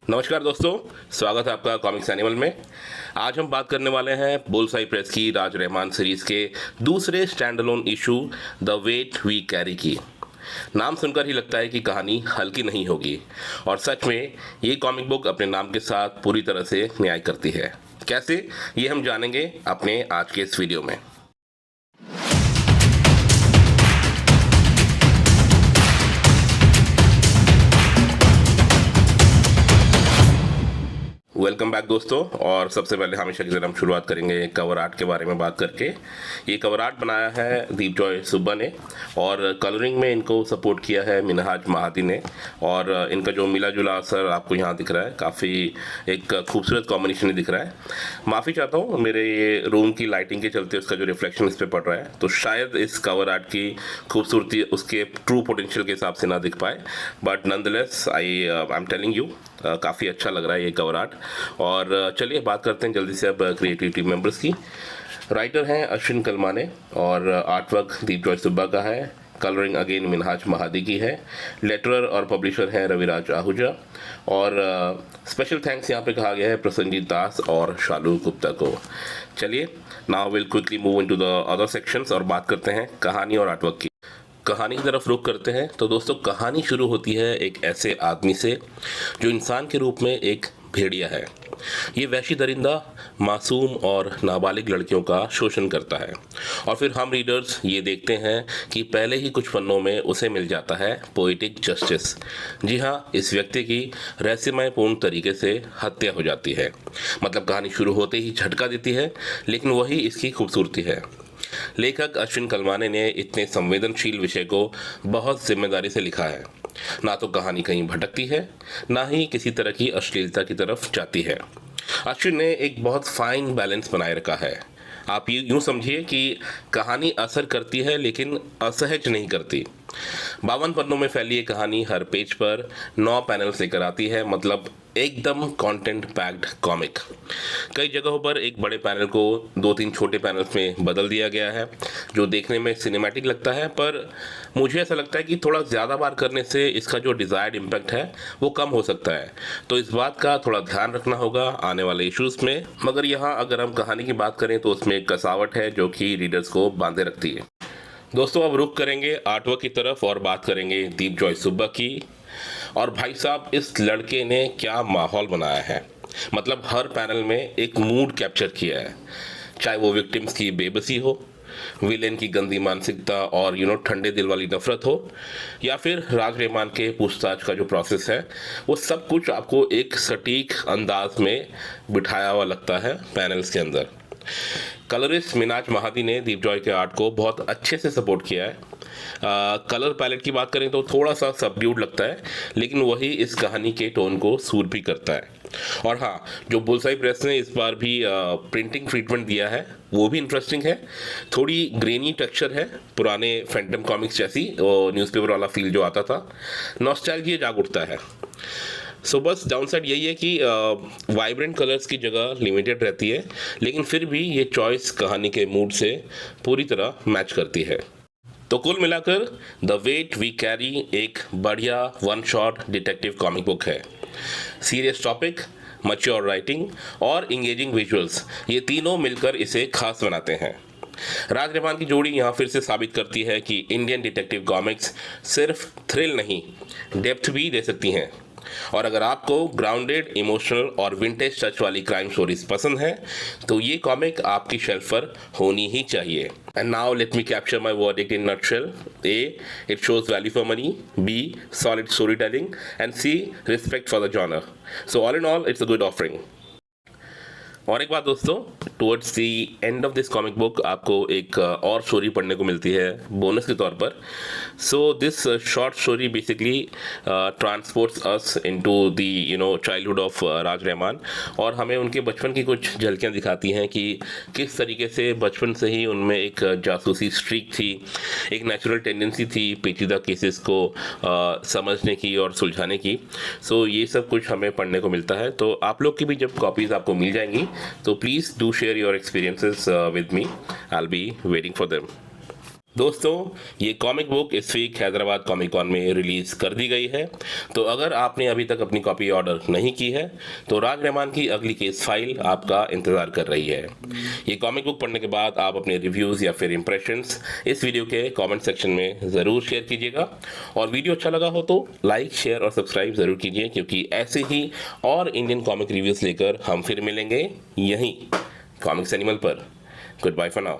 नमस्कार दोस्तों, स्वागत है आपका कॉमिक्स एनिमल में। आज हम बात करने वाले हैं बुलसाई प्रेस की राज रहमान सीरीज के दूसरे stand alone issue the weight we carry की। नाम सुनकर ही लगता है कि कहानी हल्की नहीं होगी, और सच में ये कॉमिक बुक अपने नाम के साथ पूरी तरह से न्याय करती है। कैसे, ये हम जानेंगे अपने आज के इस वीडियो में। वेलकम बैक दोस्तों। और सबसे पहले हमेशा की तरह हम शुरुआत करेंगे कवर आर्ट के बारे में बात करके। ये कवर आर्ट बनाया है दीपजॉय सुब्बा ने, और कलरिंग में इनको सपोर्ट किया है मिनहाज महादी ने। और इनका जो मिला जुला असर आपको यहाँ दिख रहा है, काफ़ी एक खूबसूरत कॉम्बिनेशन दिख रहा है। माफ़ी चाहता हूँ, मेरे ये रूम की लाइटिंग के चलते उसका जो रिफ्लेक्शन इस पर पड़ रहा है, तो शायद इस कवर आर्ट की खूबसूरती उसके ट्रू पोटेंशियल के हिसाब से ना दिख पाए, but nonetheless I am telling you काफ़ी अच्छा लग रहा है ये कवर आर्ट। और चलिए बात करते हैं जल्दी से अब क्रिएटिव टीम मेंबर्स की। राइटर हैं अश्विन कलमाने, और आर्ट वर्क दीपजॉय सुब्बा का है। कलरिंग अगेन मिनहाज महादी की है। लेटरर और पब्लिशर हैं रविराज आहूजा। और स्पेशल थैंक्स यहाँ पे कहा गया है प्रसन्नजीत दास और शालू गुप्ता को। चलिए now will quickly move into the other sections और बात करते हैं कहानी और आर्टवर्क की। कहानी की तरफ रुख करते हैं तो दोस्तों, कहानी शुरू होती है एक ऐसे आदमी से जो इंसान के रूप में एक भेड़िया है। ये वहशी दरिंदा मासूम और नाबालिग लड़कियों का शोषण करता है, और फिर हम रीडर्स ये देखते हैं कि पहले ही कुछ पन्नों में उसे मिल जाता है पोएटिक जस्टिस। जी हाँ, इस व्यक्ति की रहस्यमयपूर्ण तरीके से हत्या हो जाती है। मतलब कहानी शुरू होते ही झटका देती है, लेकिन वही इसकी खूबसूरती है। लेखक अश्विन कलमाने ने इतने संवेदनशील विषय को बहुत जिम्मेदारी से लिखा है। ना तो कहानी कहीं भटकती है, ना ही किसी तरह की अश्लीलता की तरफ जाती है। अश्विन ने एक बहुत फाइन बैलेंस बनाए रखा है। आप यूं समझिए कि कहानी असर करती है लेकिन असहज नहीं करती। 52 पन्नों में फैली ये कहानी हर पेज पर 9 पैनल्स लेकर आती है। मतलब एकदम कंटेंट पैक्ड कॉमिक। कई जगहों पर एक बड़े पैनल को 2-3 छोटे पैनल्स में बदल दिया गया है, जो देखने में सिनेमैटिक लगता है, पर मुझे ऐसा लगता है कि थोड़ा ज़्यादा बार करने से इसका जो डिज़ायर्ड इम्पैक्ट है वो कम हो सकता है। तो इस बात का थोड़ा ध्यान रखना होगा आने वाले इश्यूज़ में। मगर यहाँ अगर हम कहानी की बात करें तो उसमें एक कसावट है जो कि रीडर्स को बांधे रखती है। दोस्तों, अब रुख करेंगे आर्टवर्क की तरफ और बात करेंगे दीपजॉय सुब्बा की। और भाई साहब, इस लड़के ने क्या माहौल बनाया है। मतलब हर पैनल में एक मूड कैप्चर किया है, चाहे वो विक्टिम्स की बेबसी हो, विलेन की गंदी मानसिकता और ठंडे दिल वाली नफरत हो, या फिर राज रहमान के पूछताछ का जो प्रोसेस है, वो सब कुछ आपको एक सटीक अंदाज में बिठाया हुआ लगता है पैनल्स के अंदर। कलरिस्ट मिनहाज महादी ने दीपजॉय के आर्ट को बहुत अच्छे से सपोर्ट किया है। कलर पैलेट की बात करें तो थोड़ा सा सबड्यूड लगता है, लेकिन वही इस कहानी के टोन को सूट भी करता है। और हाँ, जो बुलसाई प्रेस ने इस बार भी प्रिंटिंग ट्रीटमेंट दिया है वो भी इंटरेस्टिंग है। थोड़ी ग्रेनी टेक्सचर है, पुराने फैंटम कॉमिक्स जैसी न्यूज़पेपर वाला फील जो आता था, नॉस्टैल्जिया जाग उठता है। सो बस डाउनसाइड यही है कि वाइब्रेंट कलर्स की जगह लिमिटेड रहती है, लेकिन फिर भी ये चॉइस कहानी के मूड से पूरी तरह मैच करती है। तो कुल मिलाकर द वेट वी कैरी एक बढ़िया one shot detective comic book है। सीरियस टॉपिक, मैच्योर राइटिंग और इंगेजिंग विजुअल्स, ये तीनों मिलकर इसे खास बनाते हैं। राज रहमान की जोड़ी यहाँ फिर से साबित करती है कि इंडियन डिटेक्टिव कॉमिक्स सिर्फ थ्रिल नहीं, डेप्थ भी दे सकती हैं। और अगर आपको ग्राउंडेड, इमोशनल और विंटेज टच वाली क्राइम स्टोरीज पसंद है तो ये कॉमिक आपकी शेल्फ पर होनी ही चाहिए। And now let me capture my verdict in nutshell. A, it shows value for money. B, solid storytelling. And C, respect for the genre. So all in all, it's a good offering. और एक बात दोस्तों, towards the end of this comic book आपको एक और story पढ़ने को मिलती है बोनस के तौर पर। So this short story basically transports us into the childhood of Raj Rahman, और हमें उनके बचपन की कुछ झलकियाँ दिखाती हैं कि किस तरीके से बचपन से ही उनमें एक जासूसी स्ट्रीक थी, एक नेचुरल टेंडेंसी थी पेचीदा केसेस को समझने की और सुलझाने की। सो ये सब कुछ हमें पढ़ने को मिलता है। तो आप लोग की भी जब कॉपीज़ आपको मिल जाएंगी तो please do share your experiences with me. I will be waiting for them. दोस्तों, ये कॉमिक बुक इस वीक हैदराबाद कॉमिक कॉन में रिलीज कर दी गई है। तो अगर आपने अभी तक अपनी कॉपी ऑर्डर नहीं की है तो राज रहमान की अगली केस फाइल आपका इंतजार कर रही है। ये कॉमिक बुक पढ़ने के बाद आप अपने रिव्यूज या फिर इंप्रेशंस इस वीडियो के कमेंट सेक्शन में ज़रूर शेयर कीजिएगा, और वीडियो अच्छा लगा हो तो लाइक, शेयर और सब्सक्राइब ज़रूर कीजिए, क्योंकि ऐसे ही और इंडियन कॉमिक रिव्यूज़ लेकर हम फिर मिलेंगे यहीं कॉमिक्स एनिमल पर। Goodbye for now.